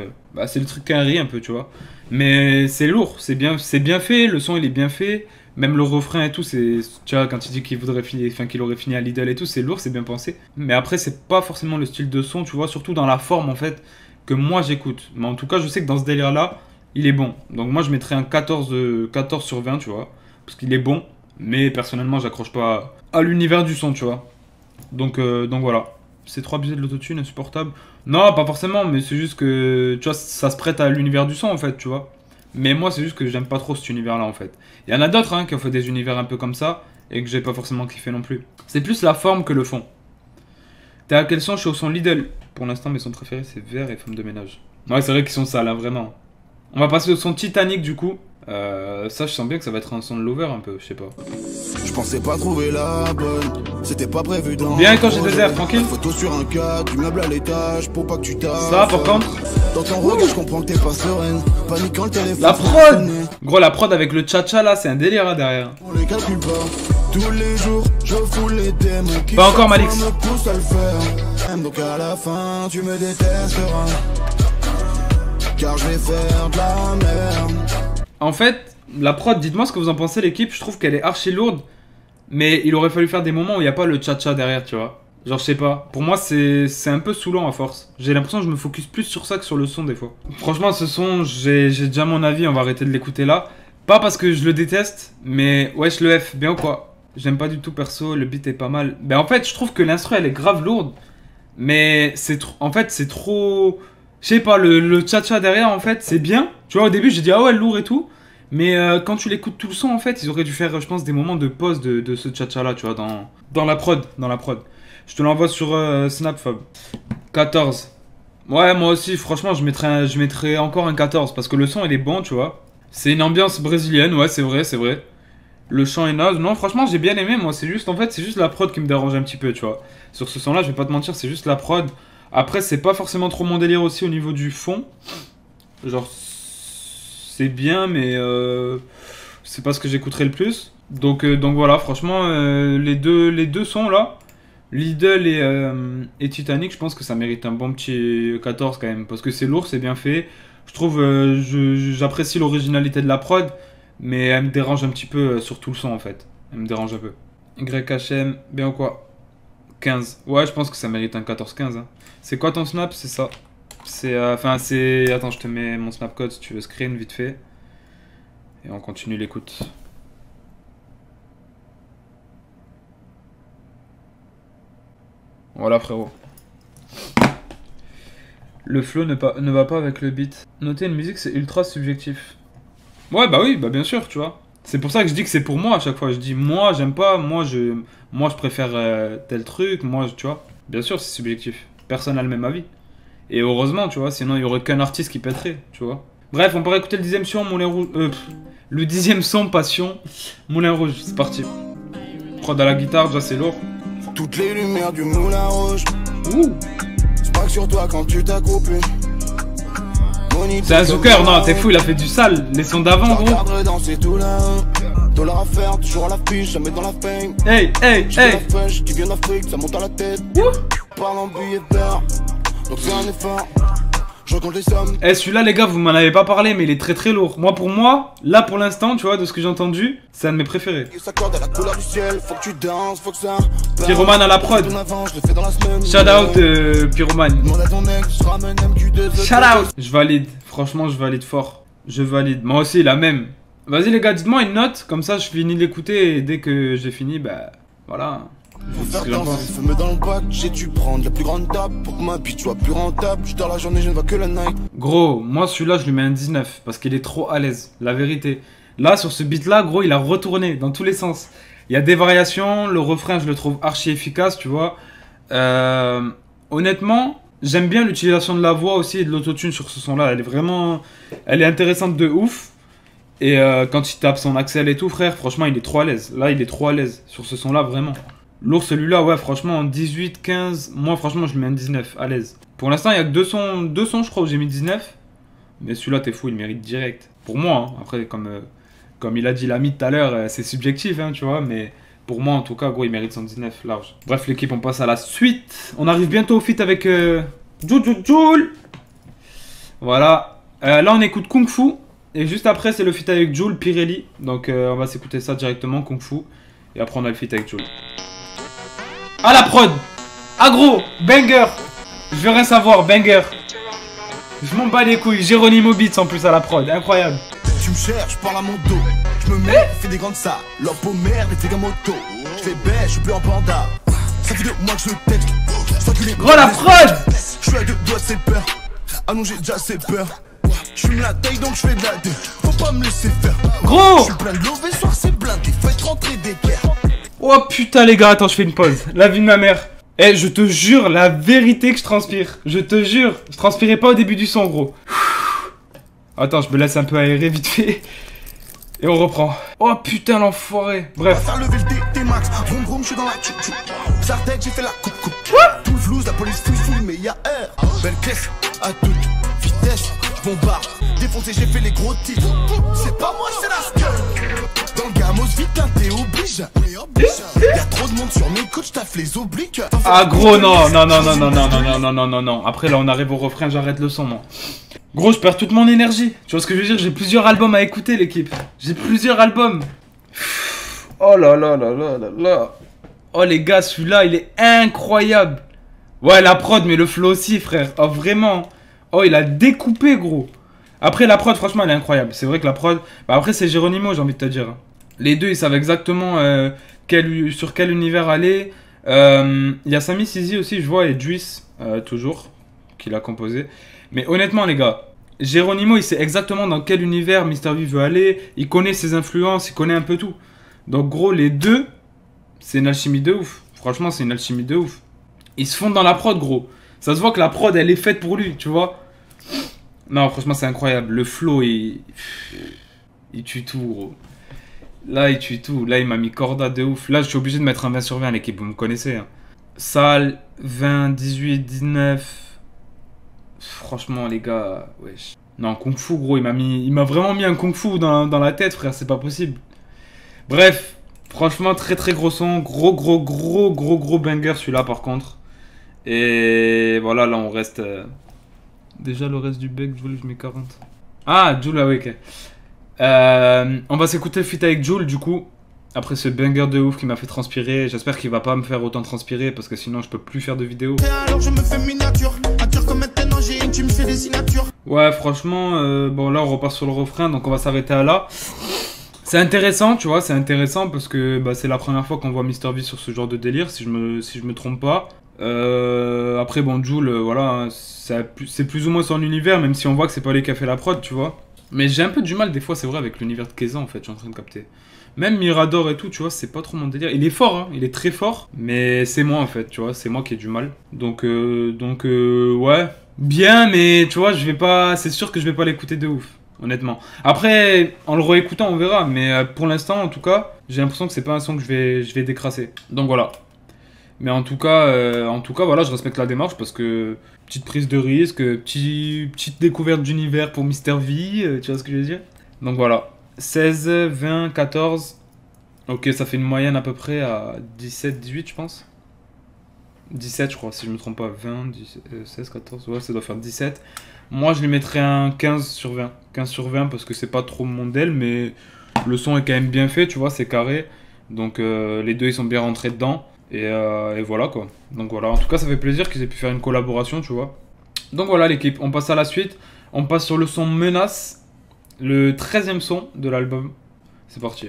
c'est le truc Quinry un peu, tu vois. Mais c'est lourd, c'est bien fait. Le son, il est bien fait. Même le refrain et tout, c'est. Tu vois, quand il dit qu'il voudrait finir, enfin, qu'il aurait fini à Lidl et tout, c'est lourd, c'est bien pensé. Mais après, c'est pas forcément le style de son, tu vois, surtout dans la forme en fait, que moi j'écoute. Mais en tout cas, je sais que dans ce délire-là, il est bon. Donc moi, je mettrais un 14 sur 20, tu vois. Parce qu'il est bon, mais personnellement, j'accroche pas à l'univers du son, tu vois. Donc voilà. C'est trop abusé de l'autotune, insupportable. Non, pas forcément, mais c'est juste que, tu vois, ça se prête à l'univers du son en fait, tu vois. Mais moi, c'est juste que j'aime pas trop cet univers-là, en fait. Il y en a d'autres hein, qui ont fait des univers un peu comme ça, et que j'ai pas forcément kiffé non plus. C'est plus la forme que le fond. T'es à quel son? Je suis au son Lidl. Pour l'instant, mes sons préférés, c'est Vert et Femme de ménage. Ouais, c'est vrai qu'ils sont sales, hein, vraiment. On va passer au son Titanic, du coup. Ça, je sens bien que ça va être un son de Lover, un peu, je sais pas. Je pensais pas trouver la bonne, c'était pas prévu dans. Bien quand j'ai des airs, tranquille. Photo sur un cadre, du meuble à l'étage pour pas que tu t'arrêtes. Ça, par contre. Dans ton regard, je comprends que t'es pas sereine. Panique quand le téléphone. La prod! Gros, la prod avec le tcha-tcha là, c'est un délire hein, derrière. On les calcule pas. Tous les jours, je fous les démons qui pas encore, Malix. me poussent à le faire. Donc à la fin, tu me détesteras. Car je vais faire de la merde. En fait, la prod, dites-moi ce que vous en pensez, l'équipe. Je trouve qu'elle est archi lourde. Mais il aurait fallu faire des moments où il n'y a pas le tcha-tcha derrière, tu vois. Genre, je sais pas. Pour moi, c'est un peu saoulant à force. J'ai l'impression que je me focus plus sur ça que sur le son, des fois. Franchement, ce son, j'ai déjà mon avis. On va arrêter de l'écouter là. Pas parce que je le déteste, mais wesh, le F, bien ou quoi? J'aime pas du tout perso. Le beat est pas mal. Ben, en fait, je trouve que l'instru, elle est grave lourde. Mais c'est trop. En fait, c'est trop. Je sais pas, le tcha-tcha derrière, en fait, c'est bien. Tu vois, au début, j'ai dit, ah ouais, lourd et tout. Mais quand tu l'écoutes tout le son, en fait, ils auraient dû faire, je pense, des moments de pause de ce tcha-tcha-là, tu vois, dans la prod. Je te l'envoie sur Snap, Fab. 14. Ouais, moi aussi, franchement, je mettrais encore un 14. Parce que le son, il est bon, tu vois. C'est une ambiance brésilienne, ouais, c'est vrai. Le chant est naze. Non, franchement, j'ai bien aimé, moi. C'est juste, en fait, c'est juste la prod qui me dérange un petit peu, tu vois. Sur ce son-là, je vais pas te mentir, c'est juste la prod. Après, c'est pas forcément trop mon délire aussi au niveau du fond. Genre, c'est bien, mais c'est pas ce que j'écouterais le plus. Donc voilà, franchement, les deux sons là, Lidl et Titanic, je pense que ça mérite un bon petit 14 quand même. Parce que c'est lourd, c'est bien fait. Je trouve, j'apprécie l'originalité de la prod, mais elle me dérange un petit peu sur tout le son en fait. Elle me dérange un peu. YHM, bien ou quoi? 15. Ouais, je pense que ça mérite un 14-15. Hein. C'est quoi ton snap? C'est ça. C'est. Enfin, c'est. Attends, je te mets mon snap code si tu veux screen vite fait. Et on continue l'écoute. Voilà, frérot. Le flow ne va pas avec le beat. Noter une musique, c'est ultra subjectif. Ouais, bah oui, bah bien sûr, tu vois. C'est pour ça que je dis que c'est pour moi à chaque fois. Je dis, moi, j'aime pas, moi, je préfère tel truc, moi, tu vois. Bien sûr, c'est subjectif. Personne n'a le même avis. Et heureusement, tu vois, sinon il n'y aurait qu'un artiste qui pèterait, tu vois. Bref, on pourrait écouter le 10e son, Moulin Rouge. Le 10e son, Passion, Moulin Rouge, c'est parti. Prod à la guitare, déjà c'est lourd. Toutes les lumières du Moulin Rouge. Ouh. Spack sur toi quand tu t'accouples. C'est un Zucker, non, t'es fou, il a fait du sale. Les sons d'avant, gros. Dollar à faire, toujours à la fiche, jamais dans la fame. Hey, hey, hey. Qui vient d'Afrique, ça monte à la tête. Parle en billets verts, donc c'est un effort. Je compte les sommes. Eh, celui-là, les gars, vous m'en avez pas parlé, mais il est très très lourd. Moi, pour moi, là pour l'instant, tu vois, de ce que j'ai entendu, c'est un de mes préférés. Pyroman à la prod. Shout out, Pyroman. Shout out. Je valide. Franchement, je valide fort. Je valide. Moi aussi, la même. Vas-y, les gars, dites-moi une note. Comme ça, je finis de l'écouter. Et dès que j'ai fini, bah voilà. Fais-moi dans le bac, j'ai dû prendre la plus grande table pour que ma bitch soit plus rentable. Je dors la journée, je ne vois que la night. Gros, moi celui-là, je lui mets un 19 parce qu'il est trop à l'aise, la vérité. Là, sur ce beat-là, gros, il a retourné dans tous les sens. Il y a des variations, le refrain, je le trouve archi efficace, tu vois. Honnêtement, j'aime bien l'utilisation de la voix aussi et de l'autotune sur ce son-là. Elle est intéressante de ouf. Et quand il tape son Axel et tout, frère, franchement, il est trop à l'aise. Là, il est trop à l'aise sur ce son-là, vraiment. Lourd celui-là, ouais, franchement, 18, 15. Moi, franchement, je lui mets un 19, à l'aise. Pour l'instant, il y a que deux sons, je crois, où j'ai mis 19. Mais celui-là, t'es fou, il mérite direct. Pour moi, hein. Après, comme il a dit l'ami tout à l'heure, c'est subjectif, hein, tu vois. Mais pour moi, en tout cas, gros, il mérite son 19, large. Bref, l'équipe, on passe à la suite. On arrive bientôt au feat avec Joule. Voilà. Là, on écoute Kung Fu. Et juste après, c'est le feat avec Jul, Pirelli. Donc on va s'écouter ça directement, Kung Fu. Et après, on a le feat avec Jul. Ah la prod! Ah gros! Banger! Je veux rien savoir, banger! Je m'en bats les couilles, Geronimo Beats en plus à la prod, incroyable! Tu me cherches, parle à mon dos. Je me mets, fais des grandes salles. Leur peau merde, et fais moto. Je fais bête, je suis plus en panda. Ça fait 2 mois que je le texte. Gros la prod! Je suis à 2 doigts, c'est peur. Ah non, j'ai déjà assez peur. Je fume la taille donc je fais de la 2. Faut pas me laisser faire. Gros! Je suis plein de love et soir c'est blindé. Faites rentrer des guerres. Oh putain les gars, attends, je fais une pause. La vie de ma mère. Eh, je te jure, la vérité que je transpire. Je te jure, je transpirais pas au début du son, gros. Attends, je me laisse un peu aérer vite fait. Et on reprend. Oh putain l'enfoiré. Bref. Faire lever le DT max. Vroom vroom, je suis dans la tchou-tchou. Sartec, j'ai fait la coupe. Tout le flouze, la police fouille, mais y'a air. Belle caisse, à toute vitesse. Bombarde, défoncé, j'ai fait les gros titres. C'est pas moi, c'est la skate. Dans le gamos, vite, hein, t'es obligé. Y'a trop de monde sur mes coachs, taffe les obliques. Ah gros, non, non, non, non, non, non, non, non, non, non, non, non. Après là, on arrive au refrain, j'arrête le son, moi. Gros, je perds toute mon énergie. Tu vois ce que je veux dire? J'ai plusieurs albums à écouter, l'équipe. J'ai plusieurs albums. Oh là là là là là là. Oh les gars, celui-là, il est incroyable. Ouais, la prod, mais le flow aussi, frère. Oh, vraiment. Oh, il a découpé, gros. Après, la prod, franchement, elle est incroyable. C'est vrai que la prod... Bah, après, c'est Geronimo, j'ai envie de te dire. Les deux, ils savent exactement sur quel univers aller. Il y a Sami Sizi aussi, je vois, et Juice, toujours, qui l'a composé. Mais honnêtement, les gars, Geronimo, il sait exactement dans quel univers Mr V veut aller. Il connaît ses influences, il connaît un peu tout. Donc, gros, les deux, c'est une alchimie de ouf. Franchement, c'est une alchimie de ouf. Ils se fondent dans la prod, gros. Ça se voit que la prod, elle est faite pour lui, tu vois. Non, franchement, c'est incroyable. Le flow, il tue tout, gros. Là, il tue tout. Là, il m'a mis corda de ouf. Là, je suis obligé de mettre un 20 sur 20 à l'équipe, vous me connaissez. Hein. Salle, 20, 18, 19... Franchement, les gars, wesh. Non, Kung Fu, gros, il m'a vraiment mis un Kung Fu dans la tête, frère, c'est pas possible. Bref, franchement, très très gros son, gros banger celui-là, par contre. Et voilà, là, on reste... Déjà, le reste du bec, je mets 40. Ah, Jul, ah oui, ok. On va s'écouter le feat avec Jul, du coup. Après ce banger de ouf qui m'a fait transpirer, j'espère qu'il va pas me faire autant transpirer parce que sinon je peux plus faire de vidéos. Alors je me fais miniature, comme maintenant tu me fais des signatures. Ouais, franchement, bon là on repart sur le refrain, donc on va s'arrêter à là. C'est intéressant, tu vois, c'est intéressant parce que bah, c'est la première fois qu'on voit Mr V sur ce genre de délire, si je me trompe pas. Après bon, Jul, voilà, c'est plus ou moins son univers, même si on voit que c'est pas lui qui a fait la prod, tu vois. Mais j'ai un peu du mal des fois, c'est vrai, avec l'univers de Keza en fait, je suis en train de capter. Même Mirador et tout, tu vois, c'est pas trop mon délire. Il est fort, hein, il est très fort, mais c'est moi en fait, tu vois, c'est moi qui ai du mal. Donc ouais, bien, mais tu vois, je vais pas, c'est sûr que je vais pas l'écouter de ouf, honnêtement. Après, en le réécoutant, on verra, mais pour l'instant, en tout cas, j'ai l'impression que c'est pas un son que je vais décrasser. Donc voilà. Mais en tout cas, voilà, je respecte la démarche parce que petite prise de risque, petite découverte d'univers pour Mr V, tu vois ce que je veux dire? Donc voilà. 16, 20, 14. Ok, ça fait une moyenne à peu près à 17, 18, je pense. 17, je crois, si je me trompe pas. 20, 17, 16, 14, ouais, ça doit faire 17. Moi, je lui mettrais un 15 sur 20. 15 sur 20 parce que c'est pas trop mon modèle, mais le son est quand même bien fait, tu vois, c'est carré. Donc, les deux, ils sont bien rentrés dedans. Et voilà, quoi. Donc voilà, en tout cas, ça fait plaisir qu'ils aient pu faire une collaboration, tu vois. Donc voilà, l'équipe, on passe à la suite. On passe sur le son Menace. Le 13e son de l'album. C'est parti.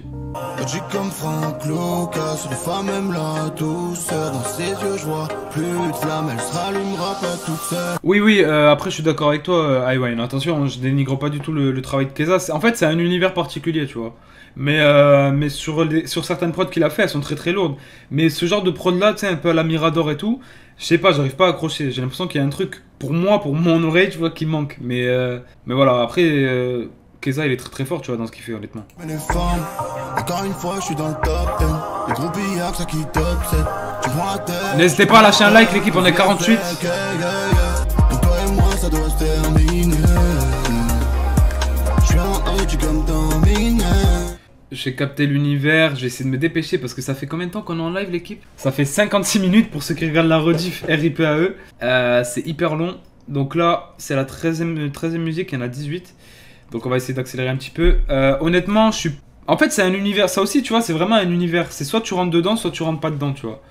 J'ai comme Franck Lucas, sur les femmes même la douceur. Dans ses yeux, je vois plus de flamme, elle se rallumera pas toute seule. Oui, après je suis d'accord avec toi, Iwine. Attention, je dénigre pas du tout le travail de Keza. En fait, c'est un univers particulier, tu vois. Mais sur certaines prods qu'il a fait, elles sont très très lourdes. Mais ce genre de prod là, tu sais, un peu à la Mirador et tout, je sais pas, j'arrive pas à accrocher. J'ai l'impression qu'il y a un truc, pour moi, pour mon oreille, tu vois, qui manque. Mais voilà, après... Keza il est très très fort tu vois dans ce qu'il fait honnêtement. N'hésitez pas à lâcher un like l'équipe, on est 48. J'ai capté l'univers, je vais essayer de me dépêcher parce que ça fait combien de temps qu'on est en live l'équipe? Ça fait 56 minutes pour ceux qui regardent la rediff RIP à eux. C'est hyper long. Donc là c'est la 13e musique, il y en a 18. Donc on va essayer d'accélérer un petit peu. Honnêtement, je suis... En fait, c'est un univers. Ça aussi, tu vois, c'est vraiment un univers. C'est soit tu rentres dedans, soit tu rentres pas dedans, tu vois.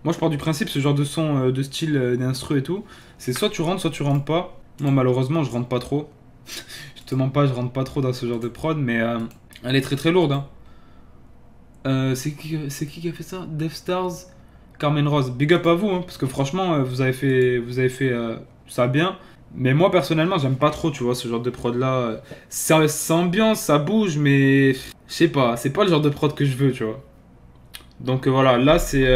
Moi, je pars du principe, ce genre de son, de style, d'instru et tout, c'est soit tu rentres pas. Moi, malheureusement, je rentre pas trop. Je te mens pas, je rentre pas trop dans ce genre de prod, mais elle est très très lourde. Hein. C'est qui a fait ça? Death Stars, Carmen Rose. Big up à vous, hein, parce que franchement, vous avez fait ça bien. Mais moi, personnellement, j'aime pas trop, tu vois, ce genre de prod là. Ça ambiance, ça bouge, mais je sais pas, c'est pas le genre de prod que je veux, tu vois. Donc voilà, là, c'est...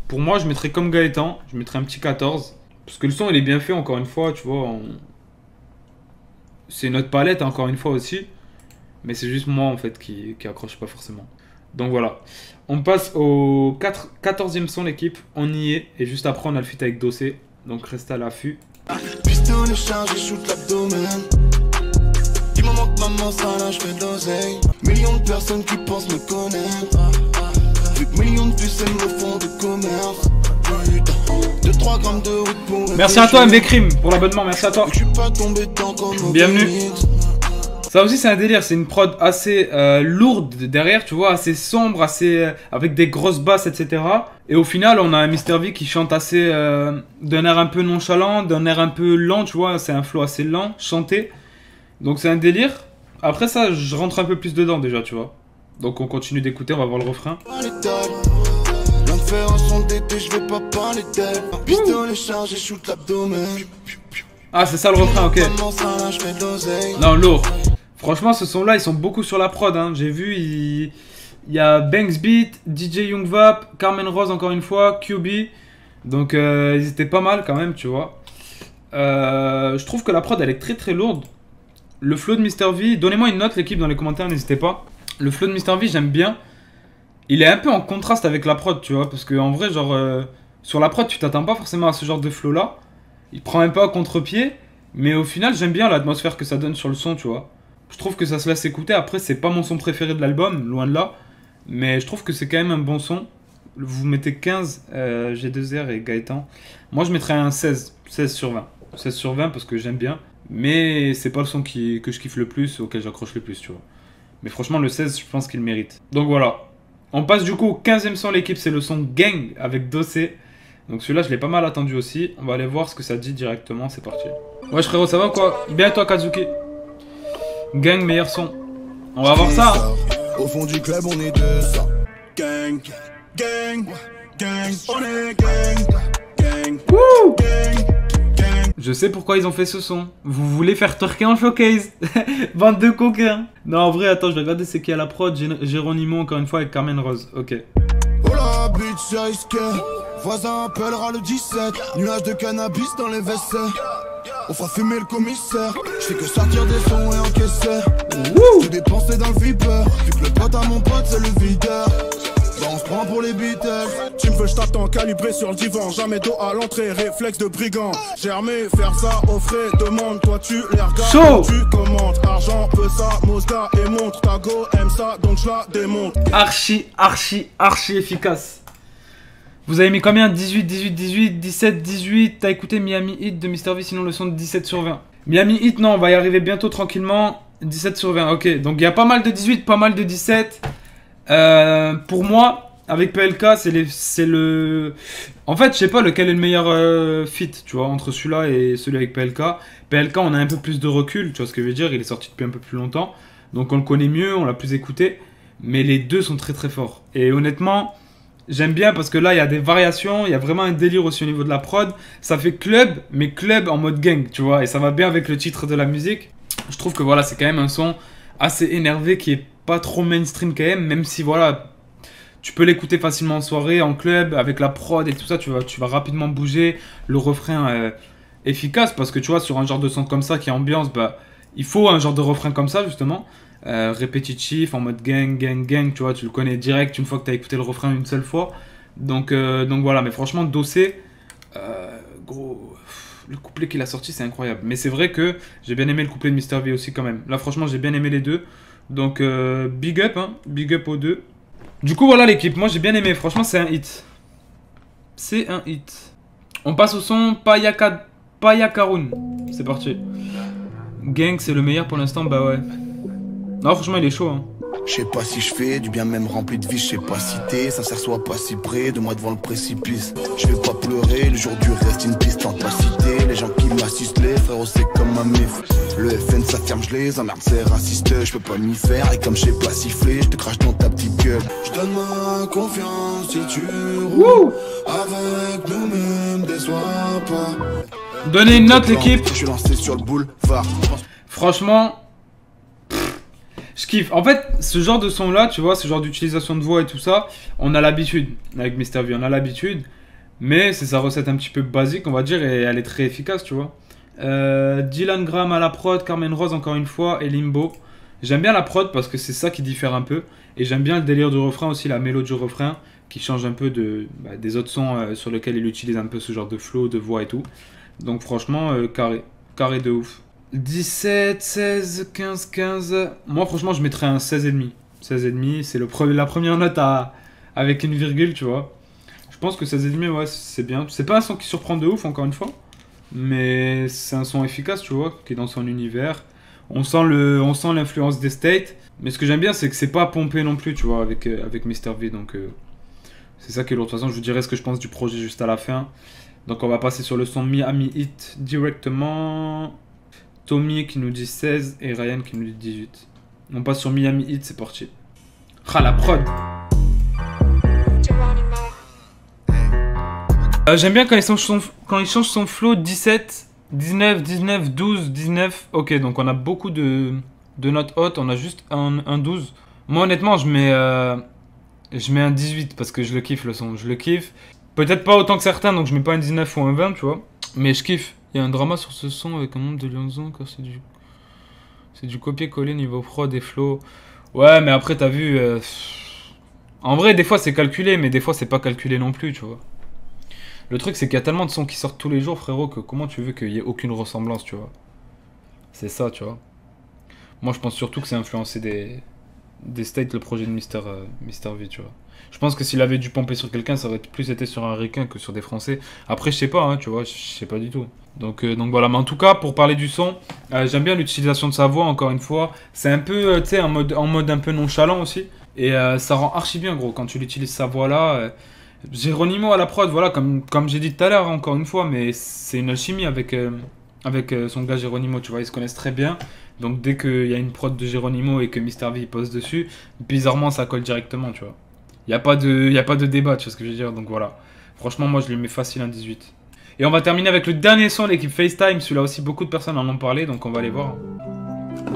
pour moi, je mettrais comme Gaëtan, je mettrais un petit 14. Parce que le son, il est bien fait, encore une fois, tu vois. C'est notre palette, encore une fois, aussi. Mais c'est juste moi, en fait, qui accroche pas forcément. Donc voilà. On passe au 14e son, l'équipe. On y est. Et juste après, on a le feat avec Dossé. Donc restez à l'affût. Pistolet chargé, shoot l'abdomen. Dis-moi que maman, ça là, je fais de l'oseille. Millions de personnes qui pensent me connaître. Vu que millions de puces, elles me font de commerce. Putain, 2-3 grammes de route pour... Merci à toi, MV Crime, pour l'abonnement. Merci à toi. Je suis pas tombé dedans comme bienvenue. Ça aussi, c'est un délire. C'est une prod assez lourde derrière, tu vois, assez sombre, assez avec des grosses basses, etc. Et au final, on a un Mr V qui chante assez d'un air un peu nonchalant, d'un air un peu lent, tu vois. C'est un flow assez lent, chanté. Donc c'est un délire. Après ça, je rentre un peu plus dedans déjà, tu vois. Donc on continue d'écouter, on va voir le refrain. Ah, c'est ça le refrain, ok. Non, lourd. Franchement, ce son-là, ils sont beaucoup sur la prod. Hein. J'ai vu, il y a Banks Beat, DJ Young Vap, Carmen Rose encore une fois, QB. Donc ils étaient pas mal quand même, tu vois. Je trouve que la prod, elle est très très lourde. Le flow de Mr V, donnez-moi une note l'équipe dans les commentaires, n'hésitez pas. Le flow de Mr V, j'aime bien. Il est un peu en contraste avec la prod, tu vois. Parce qu'en vrai, genre, sur la prod, tu t'attends pas forcément à ce genre de flow là. Il prend un peu à contre-pied. Mais au final, j'aime bien l'atmosphère que ça donne sur le son, tu vois. Je trouve que ça se laisse écouter. Après, c'est pas mon son préféré de l'album, loin de là. Mais je trouve que c'est quand même un bon son. Vous mettez 15, G2R et Gaëtan. Moi, je mettrais un 16. 16 sur 20. 16 sur 20 parce que j'aime bien. Mais c'est pas le son que je kiffe le plus, auquel j'accroche le plus, tu vois. Mais franchement, le 16, je pense qu'il mérite. Donc voilà. On passe du coup au 15e son, l'équipe. C'est le son Gang avec Dossé. Donc celui-là, je l'ai pas mal attendu aussi. On va aller voir ce que ça dit directement. C'est parti. Ouais, frérot, ça va ou quoi? Bien toi, Kazuki. Gang, meilleur son. On va voir ça. Hein. Au fond du club, on est deux. Gang, gang, gang, on est gang, gang, Wouh. gang. Je sais pourquoi ils ont fait ce son. Vous voulez faire twerker en showcase. Bande de coquins. Non, en vrai, attends, je vais regarder c'est qui à la prod. Geronimo, encore une fois, avec Carmen Rose. Ok. Oh la bitch, c'est risqué. Voisin appellera le 17. Nuage de cannabis dans les WC. On fera fumer le commissaire. Je fais que sortir des sons et encaisser. Tout dépenser dans le vipeur. Vu que le pote à mon pote, c'est le videur. Bah on se prend pour les Beatles. Tu me veux, je t'attends calibré sur le divan. Jamais dos à l'entrée, réflexe de brigand. J'ai armé, faire ça au frais. Demande, toi tu les regardes. Chaud. Tu commandes, argent, peu ça, Mosca et montre. Ta go aime ça, donc je la démonte. Archi efficace. Vous avez mis combien? 18, 18, 18, 17, 18. T'as écouté Miami Heat de Mr V, sinon le son de 17 sur 20. Miami Heat, non, on va y arriver bientôt tranquillement. 17 sur 20, ok. Donc il y a pas mal de 18, pas mal de 17. Pour moi, avec PLK, c'est le... En fait, je sais pas lequel est le meilleur fit, tu vois, entre celui-là et celui avec PLK. PLK, on a un peu plus de recul, tu vois ce que je veux dire. Il est sorti depuis un peu plus longtemps. Donc on le connaît mieux, on l'a plus écouté. Mais les deux sont très très forts. Et honnêtement... J'aime bien parce que là, il y a des variations, il y a vraiment un délire aussi au niveau de la prod. Ça fait club, mais club en mode gang, tu vois. Et ça va bien avec le titre de la musique. Je trouve que voilà, c'est quand même un son assez énervé qui est pas trop mainstream quand même. Si voilà, tu peux l'écouter facilement en soirée, en club, avec la prod et tout ça, tu vas rapidement bouger. Le refrain efficace parce que tu vois, sur un genre de son comme ça qui est ambiance, bah, il faut un genre de refrain comme ça justement. Répétitif, en mode gang, gang, gang, tu vois, tu le connais direct une fois que tu as écouté le refrain une seule fois. Donc voilà, mais franchement, Dossé, gros, le couplet qu'il a sorti, c'est incroyable. Mais c'est vrai que j'ai bien aimé le couplet de Mr V aussi quand même. Là, franchement, j'ai bien aimé les deux. Donc, big up, hein, big up aux deux. Du coup, voilà l'équipe, moi j'ai bien aimé, franchement, c'est un hit. C'est un hit. On passe au son Paya Karun. C'est parti. Gang, c'est le meilleur pour l'instant, bah ouais. Non, franchement, il est chaud, hein. Je sais pas si je fais du bien même rempli de vie, je sais pas si t'es sincère, sois pas si près de moi devant le précipice. Je vais pas pleurer, le jour du reste une piste en cité. Les gens qui m'assistent, les frérots c'est comme un mif. Le FN ça ferme, je les emmerde, c'est raciste, je peux pas m'y faire. Et comme je sais pas siffler, je te crache dans ta petite gueule. Je donne ma confiance si tu roules avec nous-mêmes, déçois pas. Donnez une note l'équipe. Je suis lancé sur le boulevard. Franchement, je kiffe. En fait, ce genre de son là, tu vois, ce genre d'utilisation de voix et tout ça, on a l'habitude avec Mr V, on a l'habitude. Mais c'est sa recette un petit peu basique, on va dire, et elle est très efficace, tu vois. Dylan Graham à la prod, Carmen Rose encore une fois, et Limbo. J'aime bien la prod parce que c'est ça qui diffère un peu. Et j'aime bien le délire du refrain aussi, la mélodie du refrain, qui change un peu des autres sons sur lesquels il utilise un peu ce genre de flow, de voix et tout. Donc franchement, carré. Carré de ouf. 17, 16, 15, 15. Moi, franchement, je mettrais un 16,5. 16,5, c'est la première note avec une virgule, tu vois. Je pense que 16,5, ouais, c'est bien. C'est pas un son qui surprend de ouf, encore une fois. Mais c'est un son efficace, tu vois, qui est dans son univers. On sent l'influence des States. Mais ce que j'aime bien, c'est que c'est pas pompé non plus, tu vois, avec Mr V. Donc, c'est ça qui est lourd. De toute façon, je vous dirai ce que je pense du projet juste à la fin. Donc, on va passer sur le son Miami Heat directement. Tommy qui nous dit 16 et Ryan qui nous dit 18. On passe sur Miami Heat, c'est parti. Ah, la prod. J'aime bien quand il change son flow. 17, 19, 19, 12, 19. Ok, donc on a beaucoup de notes hautes. On a juste un 12. Moi honnêtement je mets un 18 parce que je le kiffe le son. Je le kiffe. Peut-être pas autant que certains, donc je mets pas un 19 ou un 20, tu vois. Mais je kiffe. Il y a un drama sur ce son avec un nombre de liaisons car c'est du copier-coller niveau prod et flow. Ouais, mais après t'as vu... En vrai, des fois c'est calculé, mais des fois c'est pas calculé non plus, tu vois. Le truc c'est qu'il y a tellement de sons qui sortent tous les jours, frérot, que comment tu veux qu'il y ait aucune ressemblance, tu vois. C'est ça, tu vois. Moi je pense surtout que c'est influencé des States, le projet de Mr V, tu vois. Je pense que s'il avait dû pomper sur quelqu'un, ça aurait plus été sur un ricain que sur des Français. Après, je sais pas, hein, tu vois, je sais pas du tout. Donc voilà, mais en tout cas, pour parler du son, j'aime bien l'utilisation de sa voix, encore une fois. C'est un peu, tu sais, en mode un peu nonchalant aussi. Et ça rend archi bien, gros, quand tu l'utilises sa voix-là. Geronimo à la prod, voilà, comme j'ai dit tout à l'heure, encore une fois, mais c'est une alchimie avec son gars Geronimo, tu vois, ils se connaissent très bien. Donc dès qu'il y a une prod de Geronimo et que Mr V pose dessus, bizarrement, ça colle directement, tu vois. Il n'y a pas de débat, tu vois ce que je veux dire, donc voilà. Franchement, moi, je lui mets facile un 18. Et on va terminer avec le dernier son, l'équipe FaceTime. Celui-là aussi, beaucoup de personnes en ont parlé, donc on va aller voir.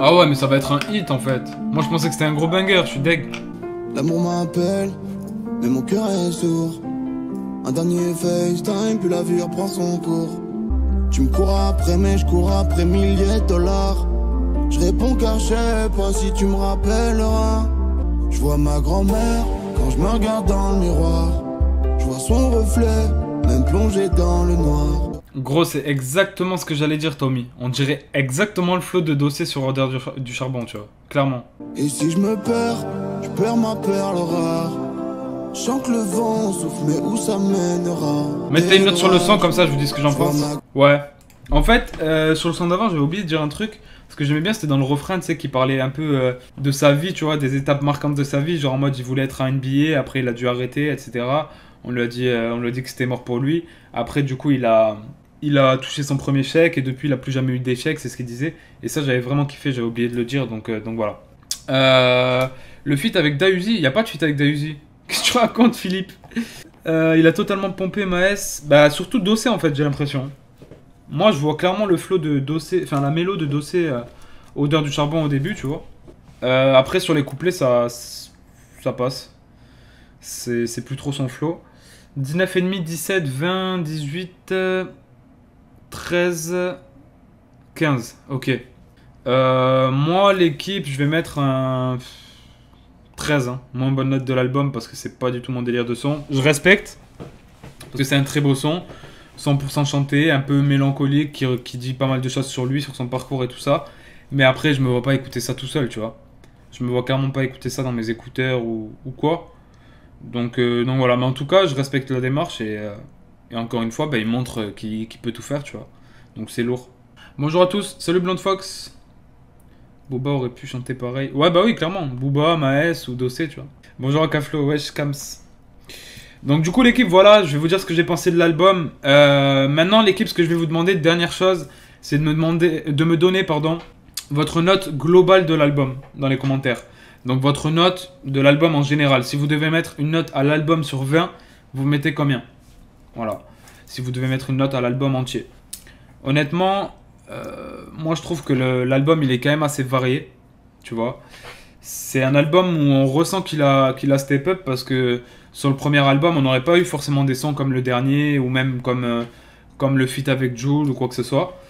Ah ouais, mais ça va être un hit, en fait. Moi, je pensais que c'était un gros banger, je suis deg. L'amour m'appelle, mais mon cœur est sourd. Un dernier FaceTime, puis la vie reprend son cours. Tu me cours après, mais je cours après milliers de dollars. Je réponds car je sais pas si tu me rappelleras. Je vois ma grand-mère quand je me regarde dans le miroir. Je vois son reflet, même plongé dans le noir. Gros, c'est exactement ce que j'allais dire, Tommy. On dirait exactement le flow de Dossé sur Odeur du Charbon, tu vois. Clairement. Et si je me perds, je perds ma perle rare. Je sens que le vent souffle, mais où ça mènera? Mettez une note sur le son, comme ça je vous dis ce que j'en pense. Ouais. En fait, sur le son d'avant, j'avais oublié de dire un truc. Ce que j'aimais bien, c'était dans le refrain, tu sais, qui parlait un peu de sa vie, tu vois, des étapes marquantes de sa vie. Genre en mode, il voulait être un NBA, après il a dû arrêter, etc. On lui a dit que c'était mort pour lui. Après, du coup, il a touché son premier chèque et depuis, il a plus jamais eu d'échec, c'est ce qu'il disait. Et ça, j'avais vraiment kiffé, j'avais oublié de le dire, donc voilà. Le feat avec Dayuzi, il n'y a pas de feat avec Dayuzi. Qu'est-ce que tu racontes, Philippe? Il a totalement pompé Maes. Bah, surtout Dossé, en fait, j'ai l'impression. Moi, je vois clairement le flow de Dossé, enfin la mélo de Dossé, Odeur du Charbon au début, tu vois. Après, sur les couplets, ça passe. C'est plus trop son flow. 19,5, 17, 20, 18, 13, 15. Ok. Moi, l'équipe, je vais mettre un 13. Hein. Moins bonne note de l'album parce que c'est pas du tout mon délire de son. Je respecte. Parce que c'est un très beau son. 100% chanté, un peu mélancolique, qui dit pas mal de choses sur lui, sur son parcours et tout ça. Mais après, je me vois pas écouter ça tout seul, tu vois. Je me vois carrément pas écouter ça dans mes écouteurs ou quoi. Donc voilà, mais en tout cas, je respecte la démarche et encore une fois, bah, il montre qu'il peut tout faire, tu vois. Donc c'est lourd. Bonjour à tous, salut Blonde Fox. Booba aurait pu chanter pareil. Ouais, bah oui, clairement. Booba, Maes ou Dossé, tu vois. Bonjour Akaflo, wesh, Kams. Donc du coup l'équipe, voilà, je vais vous dire ce que j'ai pensé de l'album. Maintenant l'équipe, ce que je vais vous demander, dernière chose, c'est de me donner, pardon, votre note globale de l'album dans les commentaires. Donc votre note de l'album en général. Si vous devez mettre une note à l'album sur 20, vous mettez combien? Voilà. Si vous devez mettre une note à l'album entier. Honnêtement, moi je trouve que l'album il est quand même assez varié, tu vois. C'est un album où on ressent qu'il a step up parce que sur le premier album, on n'aurait pas eu forcément des sons comme le dernier ou même comme le feat avec Jul ou quoi que ce soit.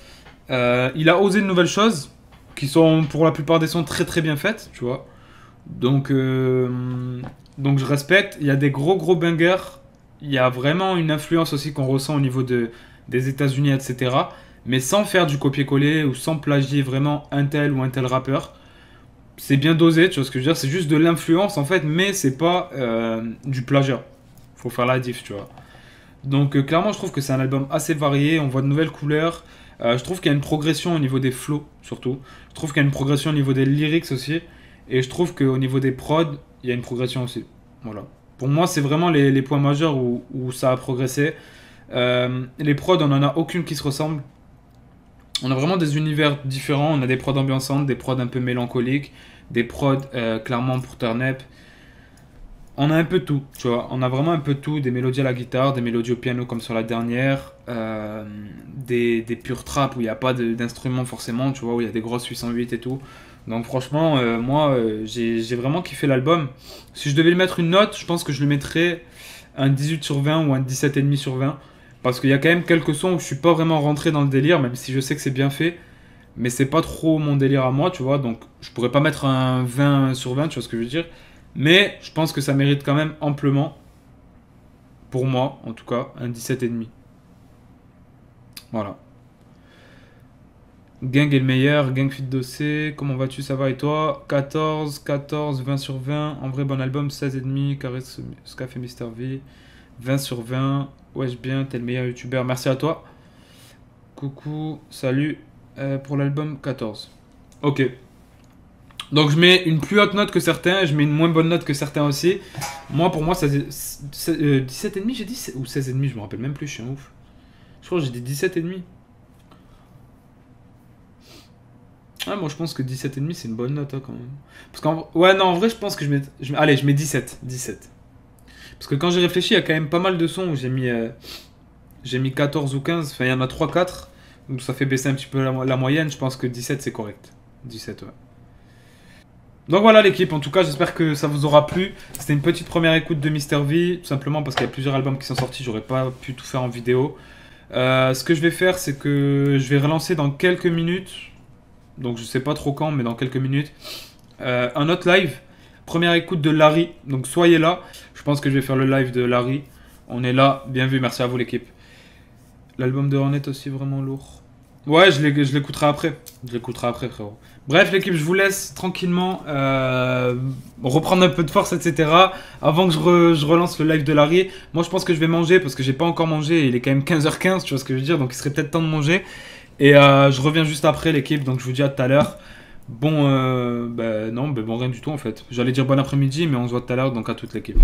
Il a osé de nouvelles choses qui sont pour la plupart des sons très très bien faites, tu vois. Donc je respecte. Il y a des gros bangers. Il y a vraiment une influence aussi qu'on ressent au niveau des États-Unis, etc. Mais sans faire du copier-coller ou sans plagier vraiment un tel ou un tel rappeur. C'est bien dosé, tu vois ce que je veux dire. C'est juste de l'influence en fait, mais c'est pas du plagiat. Faut faire la diff, tu vois. Donc clairement, je trouve que c'est un album assez varié. On voit de nouvelles couleurs. Je trouve qu'il y a une progression au niveau des flows, surtout. Je trouve qu'il y a une progression au niveau des lyrics aussi. Et je trouve qu'au niveau des prods, il y a une progression aussi. Voilà. Pour moi, c'est vraiment les points majeurs où ça a progressé. Les prods, on n'en a aucune qui se ressemble. On a vraiment des univers différents. On a des prods ambiançantes, des prods un peu mélancoliques, des prods clairement pour turn up. On a un peu de tout, tu vois. On a vraiment un peu de tout. Des mélodies à la guitare, des mélodies au piano comme sur la dernière. Des purs trap où il n'y a pas d'instruments forcément, tu vois, où il y a des grosses 808 et tout. Donc franchement, moi, j'ai vraiment kiffé l'album. Si je devais lui mettre une note, je pense que je lui mettrais un 18 sur 20 ou un 17,5 sur 20. Parce qu'il y a quand même quelques sons où je suis pas vraiment rentré dans le délire, même si je sais que c'est bien fait. Mais c'est pas trop mon délire à moi, tu vois. Donc je pourrais pas mettre un 20 sur 20, tu vois ce que je veux dire. Mais je pense que ça mérite quand même amplement, pour moi en tout cas, un 17,5. Voilà. Gang est le meilleur, Gang Fit Dossé, comment vas-tu, ça va et toi? 14, 20 sur 20, en vrai bon album, 16,5, Carré Scaf et Mister V, 20 sur 20, wesh bien, t'es le meilleur youtubeur, merci à toi. Coucou, salut, pour l'album 14. Ok. Donc je mets une plus haute note que certains, je mets une moins bonne note que certains aussi. Moi, pour moi, ça 17,5 j'ai dit, ou 16,5, je me rappelle même plus, je suis un ouf. Je crois que j'ai dit 17,5. Ah, moi je pense que 17,5 c'est une bonne note hein, quand même. Parce qu'en ouais, non, en vrai, je pense que allez, je mets 17. Parce que quand j'ai réfléchi, il y a quand même pas mal de sons où j'ai mis 14 ou 15. Enfin, il y en a 3-4. Donc ça fait baisser un petit peu la moyenne. Je pense que 17 c'est correct. 17, ouais. Donc voilà l'équipe, en tout cas j'espère que ça vous aura plu. C'était une petite première écoute de Mister V, tout simplement parce qu'il y a plusieurs albums qui sont sortis, j'aurais pas pu tout faire en vidéo. Ce que je vais faire, c'est que je vais relancer dans quelques minutes, donc je sais pas trop quand, mais dans quelques minutes, un autre live. Première écoute de Larry, donc soyez là. Je pense que je vais faire le live de Larry. On est là, bien vu, merci à vous l'équipe. L'album de Hornet aussi vraiment lourd. Ouais, je l'écouterai après. Je l'écouterai après, frérot. Bref, l'équipe, je vous laisse tranquillement reprendre un peu de force, etc. Avant que je relance le live de Larry. Moi, je pense que je vais manger parce que j'ai pas encore mangé. Il est quand même 15h15, tu vois ce que je veux dire. Donc, il serait peut-être temps de manger. Et je reviens juste après, l'équipe. Donc, je vous dis à tout à l'heure. Bon, non, bon, rien du tout en fait. J'allais dire bon après-midi, mais on se voit tout à l'heure. Donc, à toute l'équipe.